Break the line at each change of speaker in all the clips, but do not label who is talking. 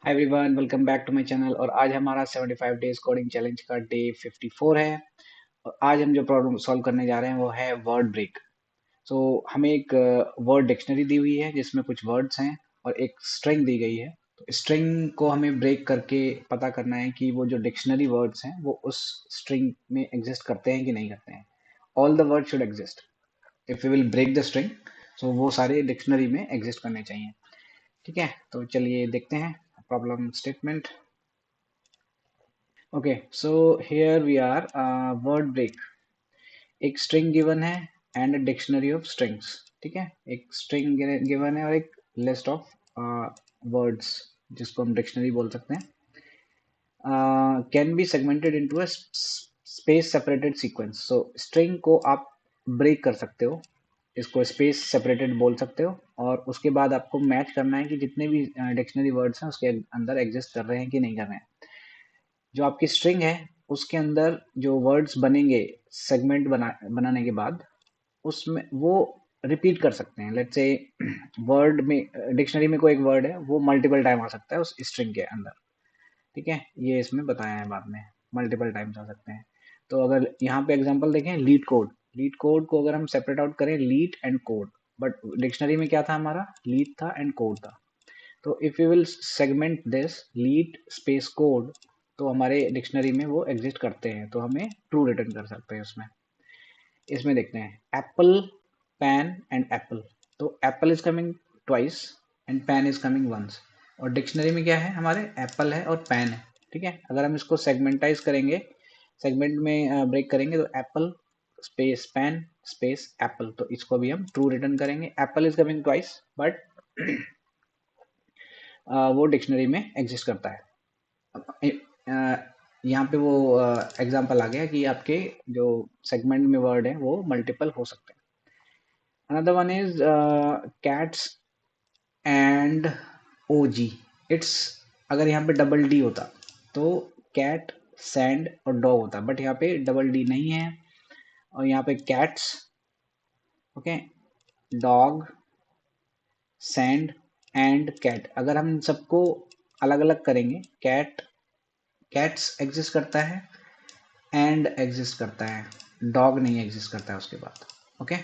Hi everyone, welcome back to my channel. और आज हमारा 75 डेज कोडिंग चैलेंज का डे 54 है। और आज हम जो प्रॉब्लम सॉल्व करने जा रहे हैं वो है वर्ड ब्रेक। सो हमें एक वर्ड डिक्शनरी दी हुई है जिसमें कुछ वर्ड्स हैं और एक स्ट्रिंग दी गई है। तो स्ट्रिंग को हमें ब्रेक करके पता करना है कि वो जो डिक्शनरी वर्ड्स हैं वो उस स्ट्रिंग में एग्जिस्ट करते हैं कि नहीं करते हैं। All the word should exist if we will break the string. So वो सारे डिक्शनरी में एग्जिस्ट करने चाहिए। ठीक है, तो चलिए देखते हैं problem statement. Okay, so here we are. Word break. एक स्ट्रिंग गिवन है एंड डिक्शनरी ऑफ स्ट्रिंग्स। ठीक है, एक स्ट्रिंग गिवन है और एक लिस्ट ऑफ वर्ड्स जिसको हम डिक्शनरी बोल सकते हैं। Can be segmented into a space separated sequence. So string को आप ब्रेक कर सकते हो, इसको स्पेस सेपरेटेड बोल सकते हो, और उसके बाद आपको मैच करना है कि जितने भी डिक्शनरी वर्ड्स हैं उसके अंदर एग्जिस्ट कर रहे हैं कि नहीं कर रहे हैं। जो आपकी स्ट्रिंग है उसके अंदर जो वर्ड्स बनेंगे सेगमेंट बनाने के बाद, उसमें वो रिपीट कर सकते हैं। लेट्स से वर्ड में, डिक्शनरी में कोई एक वर्ड है वो मल्टीपल टाइम आ सकता है उस स्ट्रिंग के अंदर। ठीक है, ये इसमें बताया है बाद में, मल्टीपल टाइम्स आ सकते हैं। तो अगर यहाँ पे एग्जांपल देखें, लीड कोड। लीड कोड को अगर हम सेपरेट आउट करें, lead and code, but dictionary में क्या था, हमारा लीड था एंड कोड था। तो if you will segment this lead space code, तो हमारे डिक्शनरी में वो एग्जिस्ट करते हैं, तो हमें ट्रू रिटर्न कर सकते हैं उसमें। इसमें देखते हैं एप्पल, पैन एंड एप्पल। तो apple is coming twice and pan is coming once. और डिक्शनरी में क्या है, हमारे एप्पल है और पैन है। ठीक है, अगर हम इसको सेगमेंटाइज करेंगे, सेगमेंट में ब्रेक करेंगे, तो Apple space pan space Apple, तो इसको भी हम ट्रू रिटर्न करेंगे। Apple is coming twice but वो डिक्शनरी में एग्जिस्ट करता है। यहाँ पे वो एग्जांपल आ गया कि आपके जो सेगमेंट में वर्ड है वो मल्टीपल हो सकते हैं। Another one is cats and og. It's, अगर यहाँ पे डबल डी होता तो कैट सैंड और डॉग होता, बट यहाँ पे डबल डी नहीं है और यहाँ पे cats, okay, dog, sand and cat. अगर हम इन सबको अलग अलग करेंगे, कैट, कैट्स एग्जिस्ट करता है, एंड एग्जिस्ट करता है, डॉग नहीं एग्जिस्ट करता है उसके बाद। ओके,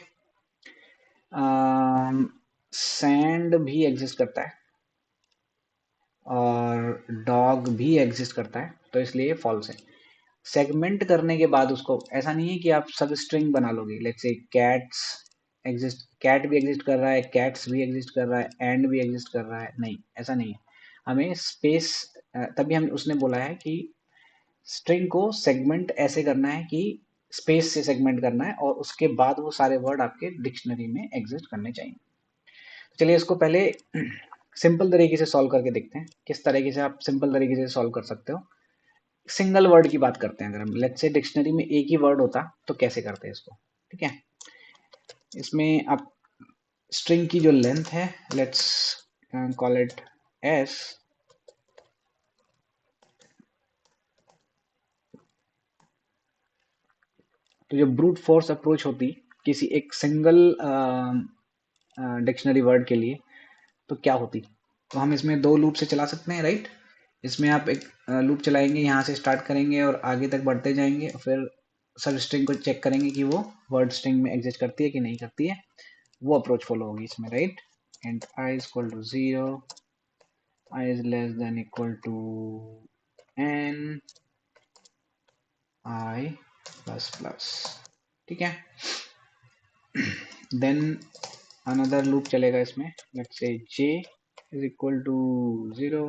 सैंड भी एग्जिस्ट करता है और डॉग भी एग्जिस्ट करता है, तो इसलिए फॉल्स है। सेगमेंट करने के बाद उसको, ऐसा नहीं है कि आप सब स्ट्रिंग बना लोगे। Let's say cats exist, cat भी एग्जिस्ट कर रहा है, कैट्स भी एग्जिस्ट कर रहा है, एंड भी एग्जिस्ट कर रहा है, नहीं, ऐसा नहीं है। हमें स्पेस, तभी हम उसने बोला है कि स्ट्रिंग को सेगमेंट ऐसे करना है कि स्पेस से सेगमेंट करना है और उसके बाद वो सारे वर्ड आपके डिक्शनरी में एग्जिस्ट करने चाहिए। तो चलिए इसको पहले सिंपल तरीके से सॉल्व करके देखते हैं, किस तरीके से आप सिंपल तरीके से सॉल्व कर सकते हो। सिंगल वर्ड की बात करते हैं। अगर हम लेट्स से डिक्शनरी में एक ही वर्ड होता तो कैसे करते हैं इसको। ठीक है, इसमें आप स्ट्रिंग की जो लेंथ है, लेट्स कॉल इट एस। तो जो ब्रूट फोर्स अप्रोच होती किसी एक सिंगल डिक्शनरी वर्ड के लिए, तो क्या होती। तो हम इसमें दो लूप से चला सकते हैं, राइट। इसमें आप एक लूप चलाएंगे, यहाँ से स्टार्ट करेंगे और आगे तक बढ़ते जाएंगे, फिर सब स्ट्रिंग को चेक करेंगे कि वो वर्ड स्ट्रिंग में एग्जिस्ट करती है कि नहीं करती है। वो अप्रोच फॉलो होगी इसमें, right. And i is equal to 0, i is less than equal to n i plus plus. ठीक है, देन अनदर लूप चलेगा इसमें। Let's say j is equal to 0,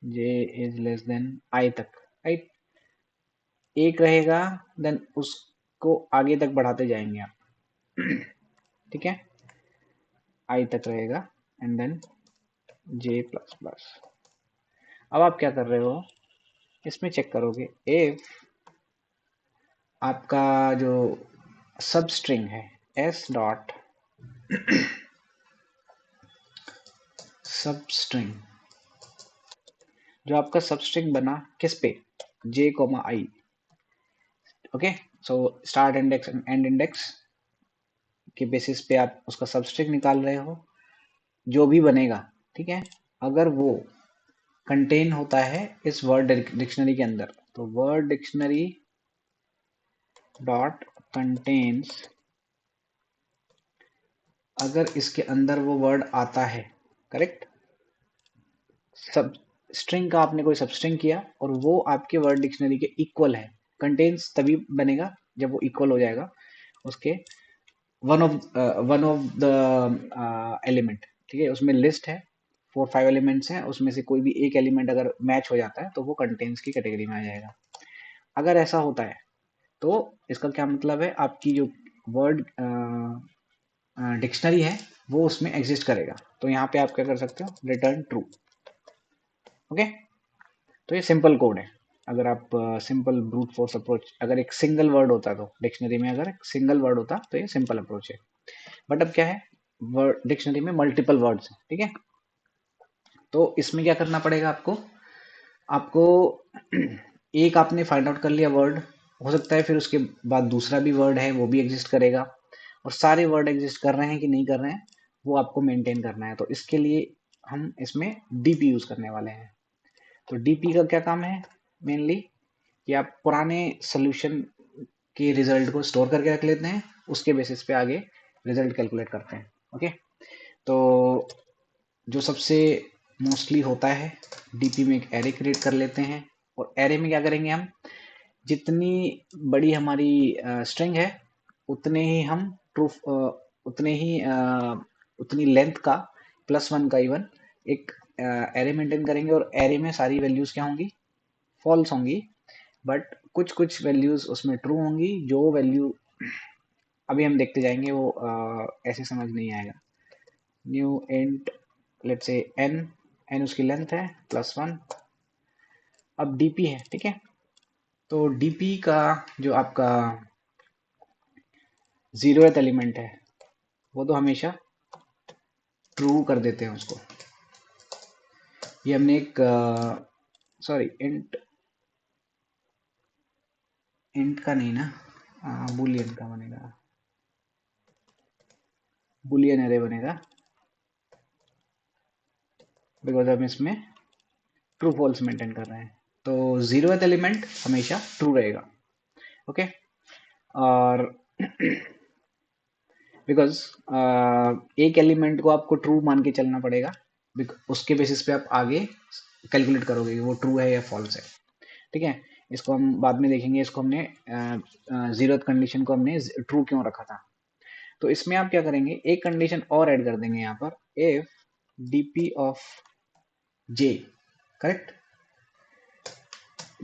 j is less than i तक, right. एक रहेगा, then उसको आगे तक बढ़ाते जाएंगे आप। ठीक है, i तक रहेगा and then j plus plus. अब आप क्या कर रहे हो, इसमें चेक करोगे इफ आपका जो सब स्ट्रिंग है s डॉट सब स्ट्रिंग, जो आपका सब स्ट्रिंग बना किस पे, j comma i। Okay, so start index end index के बेसिस पे आप उसका सब स्ट्रिंग निकाल रहे हो, जो भी बनेगा। ठीक है, अगर वो कंटेन होता है इस वर्ड डिक्शनरी के अंदर। तो वर्ड डिक्शनरी डॉट कंटेन्स, अगर इसके अंदर वो वर्ड आता है, करेक्ट, सब स्ट्रिंग का आपने कोई सबस्ट्रिंग किया और वो आपके वर्ड डिक्शनरी के इक्वल है, कंटेन्स तभी बनेगा जब वो इक्वल हो जाएगा उसके वन ऑफ द एलिमेंट, ठीक है, उसमें लिस्ट है 4-5 एलिमेंट्स हैं, उसमें से कोई भी एक एलिमेंट अगर मैच हो जाता है तो वो कंटेन्स की कैटेगरी में आ जाएगा। अगर ऐसा होता है तो इसका क्या मतलब है, आपकी जो वर्ड डिक्शनरी है वो उसमें एग्जिस्ट करेगा। तो यहाँ पे आप क्या कर सकते हो, रिटर्न ट्रू। ओके, तो ये सिंपल कोड है। अगर आप सिंपल ब्रूट फोर्स अप्रोच, अगर एक सिंगल वर्ड होता तो डिक्शनरी में, अगर एक सिंगल वर्ड होता तो ये सिंपल अप्रोच है। बट अब क्या है, वर्ड डिक्शनरी में मल्टीपल वर्ड्स हैं, ठीक है, तो इसमें क्या करना पड़ेगा आपको, आपको एक आपने फाइंड आउट कर लिया वर्ड, हो सकता है फिर उसके बाद दूसरा भी वर्ड है वो भी एग्जिस्ट करेगा, और सारे वर्ड एग्जिस्ट कर रहे हैं कि नहीं कर रहे हैं वो आपको मेंटेन करना है। तो इसके लिए हम इसमें डीपी यूज करने वाले हैं। तो डीपी का क्या काम है, मेनली कि आप पुराने सोल्यूशन के रिजल्ट को स्टोर करके रख लेते हैं, उसके बेसिस पे आगे रिजल्ट कैलकुलेट करते हैं। ओके, तो जो सबसे मोस्टली होता है, डीपी में एक एरे क्रिएट कर लेते हैं, और एरे में क्या करेंगे हम, जितनी बड़ी हमारी स्ट्रिंग है उतने ही हम ट्रू, उतने ही उतनी लेंथ का +1 का इवन एक एरे मेंटेन करेंगे, और एरे में सारी वैल्यूज क्या होंगी, फॉल्स होंगी, बट कुछ कुछ वैल्यूज उसमें ट्रू होंगी। जो वैल्यू अभी हम देखते जाएंगे वो ऐसे समझ नहीं आएगा। New int let's say n, n उसकी लेंथ है +1, अब डीपी है, ठीक है, तो डीपी का जो आपका 0th एलिमेंट है वो तो हमेशा ट्रू कर देते हैं उसको। ये हमने एक सॉरी इंट, इंट का नहीं ना, बुलियन का बनेगा, बुलियन एरे बनेगा, बिकॉज हम इसमें ट्रू फॉल्स मेंटेन कर रहे हैं। तो 0th एलिमेंट हमेशा ट्रू रहेगा। ओके, और बिकॉज एक एलिमेंट को आपको ट्रू मान के चलना पड़ेगा, उसके बेसिस पे आप आगे कैलकुलेट करोगे कि वो ट्रू है या फॉल्स है, ठीक है। इसको हम बाद में देखेंगे, इसको हमने 0th कंडीशन को हमने ट्रू क्यों रखा था। तो इसमें आप क्या करेंगे, एक कंडीशन और ऐड कर देंगे यहाँ पर, if DP of J, correct,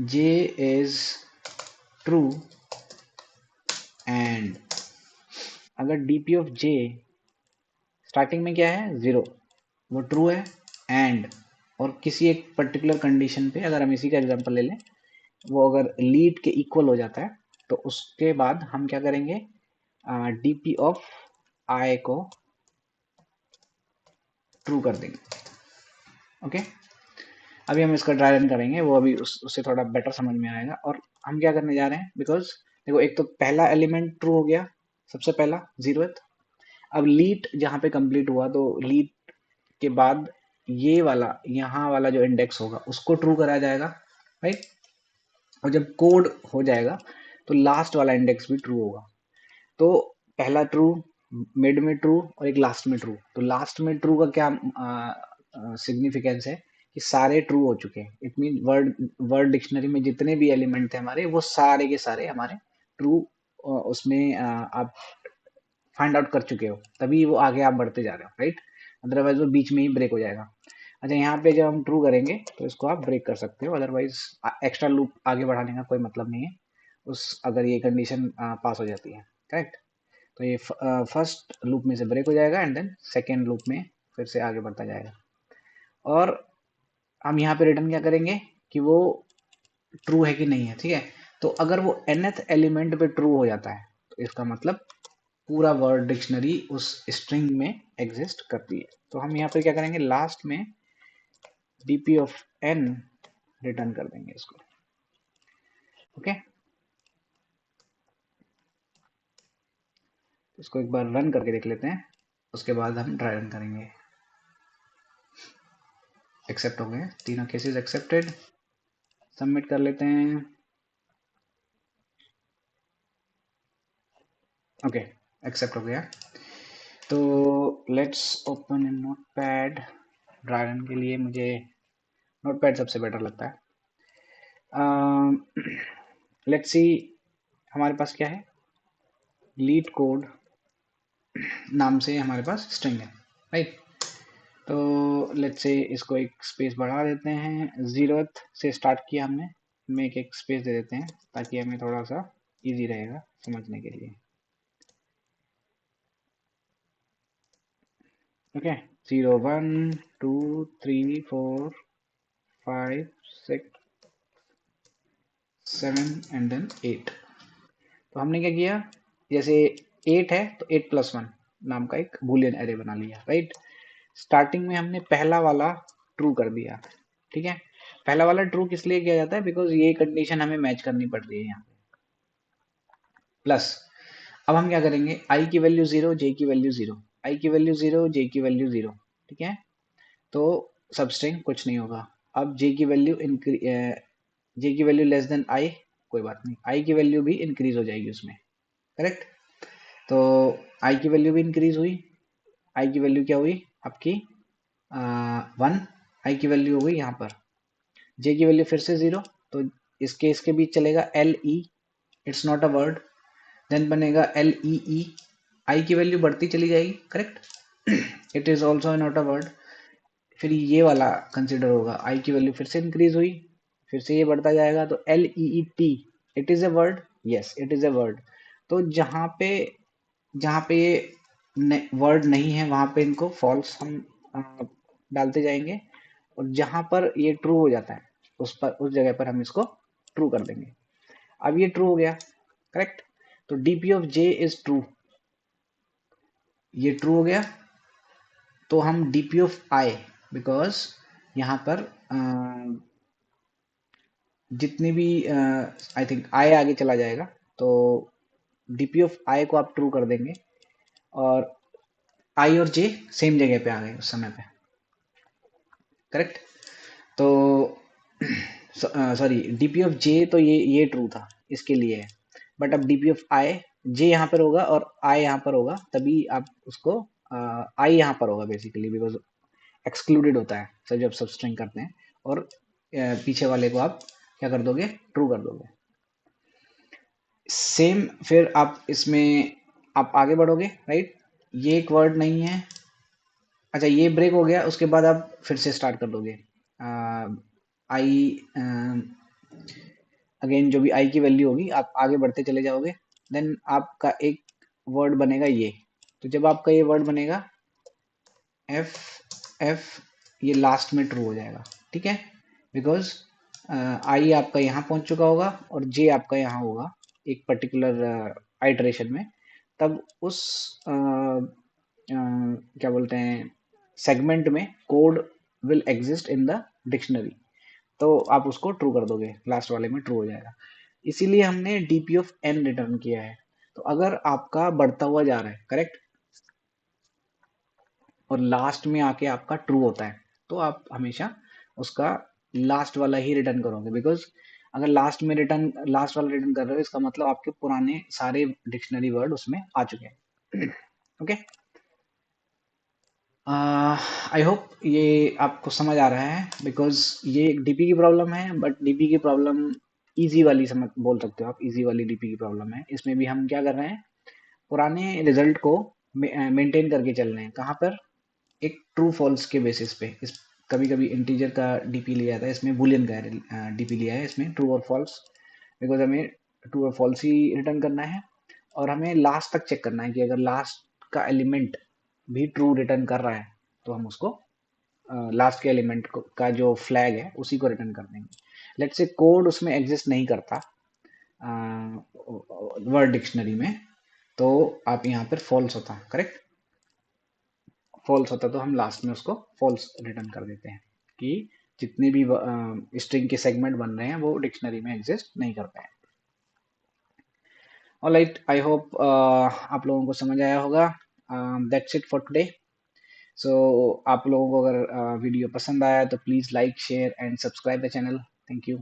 J is true and, अगर डीपी ऑफ जे स्टार्टिंग में क्या है 0, वो ट्रू है, एंड, और किसी एक पर्टिकुलर कंडीशन पे, अगर हम इसी का एग्जांपल ले लें, वो अगर लीड के इक्वल हो जाता है तो उसके बाद हम क्या करेंगे, डीपी ऑफ आई को ट्रू कर देंगे। ओके, अभी हम इसका ड्राई रन करेंगे, वो अभी उससे थोड़ा बेटर समझ में आएगा। और हम क्या करने जा रहे हैं, बिकॉज देखो एक तो पहला एलिमेंट ट्रू हो गया, सबसे पहला 0th, अब लीट जहाँ पे कंप्लीट हुआ तो लीट के बाद ये वाला यहाँ वाला जो इंडेक्स होगा उसको ट्रू कराया जाएगा, राइट, और जब कोड हो जाएगा तो लास्ट वाला इंडेक्स भी ट्रू होगा। तो पहला ट्रू, मिड में ट्रू, और एक लास्ट में ट्रू। तो लास्ट में ट्रू का क्या सिग्निफिकेंस है कि सारे ट्रू हो चुके हैं, it mean word word dictionary में जितने भी एलिमेंट थे हमारे वो सारे के सारे हमारे ट्रू, उसमें आप फाइंड आउट कर चुके हो, तभी वो आगे आप बढ़ते जा रहे हो, राइट, अदरवाइज वो बीच में ही ब्रेक हो जाएगा। अच्छा, यहाँ पे जब हम ट्रू करेंगे तो इसको आप ब्रेक कर सकते हो, अदरवाइज एक्स्ट्रा लूप आगे बढ़ाने का कोई मतलब नहीं है उस, अगर ये कंडीशन पास हो जाती है, करेक्ट। तो ये फर्स्ट लूप में से ब्रेक हो जाएगा एंड देन सेकेंड लूप में फिर से आगे बढ़ता जाएगा। और हम यहाँ पे रिटर्न क्या करेंगे कि वो ट्रू है कि नहीं है, ठीक है। तो अगर वो nth एलिमेंट पे ट्रू हो जाता है तो इसका मतलब पूरा वर्ड डिक्शनरी उस स्ट्रिंग में एग्जिस्ट करती है। तो हम यहाँ पे क्या करेंगे, लास्ट में डीपी ऑफ n रिटर्न कर देंगे इसको। ओके, इसको एक बार रन करके देख लेते हैं, उसके बाद हम ट्राई रन करेंगे। एक्सेप्ट हो गए, तीनों केसेस एक्सेप्टेड। सबमिट कर लेते हैं। ओके, एक्सेप्ट हो गया। तो let's open in notepad. Dry run के लिए मुझे नोटपैड सबसे बेटर लगता है। लेट्स सी हमारे पास क्या है, लीड कोड नाम से हमारे पास स्ट्रिंग है, राइट। तो लेट्स से इसको एक स्पेस बढ़ा देते हैं, जीरोथ से स्टार्ट किया हमने, में एक स्पेस दे देते हैं ताकि हमें थोड़ा सा इजी रहेगा समझने के लिए। Okay, 0 1 2 3 4 5 6 7 and then 8। तो हमने क्या किया, जैसे 8 है तो 8+1 नाम का एक बूलियन एरे बना लिया, राइट। स्टार्टिंग में हमने पहला वाला ट्रू कर दिया, ठीक है। पहला वाला ट्रू किस लिए किया जाता है, बिकॉज ये कंडीशन हमें मैच करनी पड़ रही है यहाँ। प्लस अब हम क्या करेंगे, आई की वैल्यू 0, जे की वैल्यू 0, आई की वैल्यू 0, जे की वैल्यू 0, ठीक है। तो सबस्ट्रिंग कुछ नहीं होगा। अब जे की वैल्यू लेस देन आई, कोई बात नहीं, आई की वैल्यू भी इंक्रीज हो जाएगी उसमें, करेक्ट। तो आई की वैल्यू भी इंक्रीज हुई, आई की वैल्यू क्या हुई आपकी 1, आई की वैल्यू हो गई यहाँ पर, जे की वैल्यू फिर से 0, तो इसके बीच चलेगा L E, it's not a word, then बनेगा एल ई ई, आई की वैल्यू बढ़ती चली जाएगी, correct. It is also not a word. फिर ये वाला कंसिडर होगा, आई की वैल्यू फिर से इंक्रीज हुई, फिर से ये बढ़ता जाएगा, तो L E E T, it is a word, yes it is a word. तो जहाँ पे ये वर्ड नहीं है वहां पे इनको फॉल्स हम डालते जाएंगे, और जहां पर ये ट्रू हो जाता है उस जगह पर हम इसको ट्रू कर देंगे। अब ये ट्रू हो गया, करेक्ट। तो DP of J is true, ये ट्रू हो गया। तो हम डीपी ऑफ आई, बिकॉज यहाँ पर जितनी भी आई थिंक आई आगे चला जाएगा, तो डीपी ऑफ आई को आप ट्रू कर देंगे, और आई और जे सेम जगह पे आ गए उस समय पे, करेक्ट। तो सॉरी, डीपी ऑफ जे तो ये ट्रू था, इसके लिए है। बट अब डीपी ऑफ आई, जे यहाँ पर होगा और आई यहाँ पर होगा, तभी आप उसको आई यहाँ पर होगा बेसिकली, बिकॉज एक्सक्लूडेड होता है सर जब सब स्ट्रिंग करते हैं, और पीछे वाले को आप क्या कर दोगे, ट्रू कर दोगे। सेम फिर आप इसमें आप आगे बढ़ोगे, राइट। ये एक वर्ड नहीं है, अच्छा ये ब्रेक हो गया, उसके बाद आप फिर से स्टार्ट कर दोगे, आई अगेन जो भी आई की वैल्यू होगी आप आगे बढ़ते चले जाओगे, देन आपका एक वर्ड बनेगा ये। तो जब आपका ये वर्ड बनेगा एफ एफ, ये लास्ट में ट्रू हो जाएगा, ठीक है, बिकॉज आई आपका यहाँ पहुंच चुका होगा और जे आपका यहाँ होगा एक पर्टिकुलर आइटरेशन में, तब उस क्या बोलते हैं सेगमेंट में code will exist in the dictionary, तो आप उसको ट्रू कर दोगे, लास्ट वाले में ट्रू हो जाएगा। इसीलिए हमने डीपी ऑफ एन रिटर्न किया है। तो अगर आपका बढ़ता हुआ जा रहा है, करेक्ट, और लास्ट में आके आपका ट्रू होता है, तो आप हमेशा उसका लास्ट वाला ही रिटर्न करोगे, बिकॉज अगर लास्ट वाला रिटर्न कर रहे हो, इसका मतलब आपके पुराने सारे डिक्शनरी वर्ड उसमें आ चुके हैं। ओके, आई होप ये आपको समझ आ रहा है, बिकॉज ये डीपी की प्रॉब्लम है, बट डीपी की प्रॉब्लम इजी वाली समझ बोल सकते हो आप, इजी वाली डीपी की प्रॉब्लम है। इसमें भी हम क्या कर रहे हैं, पुराने रिजल्ट को मेंटेन करके चल रहे हैं, कहाँ पर, एक ट्रू फॉल्स के बेसिस पे। इस कभी कभी इंटीजर का डीपी लिया जाता है, इसमें बुलियन का डीपी लिया है, इसमें ट्रू और फॉल्स, बिकॉज हमें ट्रू और फॉल्स ही रिटर्न करना है, और हमें लास्ट तक चेक करना है कि अगर लास्ट का एलिमेंट भी ट्रू रिटर्न कर रहा है, तो हम उसको लास्ट के एलिमेंट का जो फ्लैग है उसी को रिटर्न कर देंगे। लेट्स से कोड उसमें एग्जिस्ट नहीं करता वर्ड डिक्शनरी में, तो आप यहाँ पर फॉल्स होता, करेक्ट, फॉल्स होता, तो हम लास्ट में उसको फॉल्स रिटर्न कर देते हैं कि जितने भी स्ट्रिंग के सेगमेंट बन रहे हैं वो डिक्शनरी में एग्जिस्ट नहीं करते हैं। ऑलराइट, आई होप आप लोगों को समझ आया होगा। That's it for today. So आप लोगों को अगर वीडियो पसंद आया तो please like share and subscribe the channel. Thank you.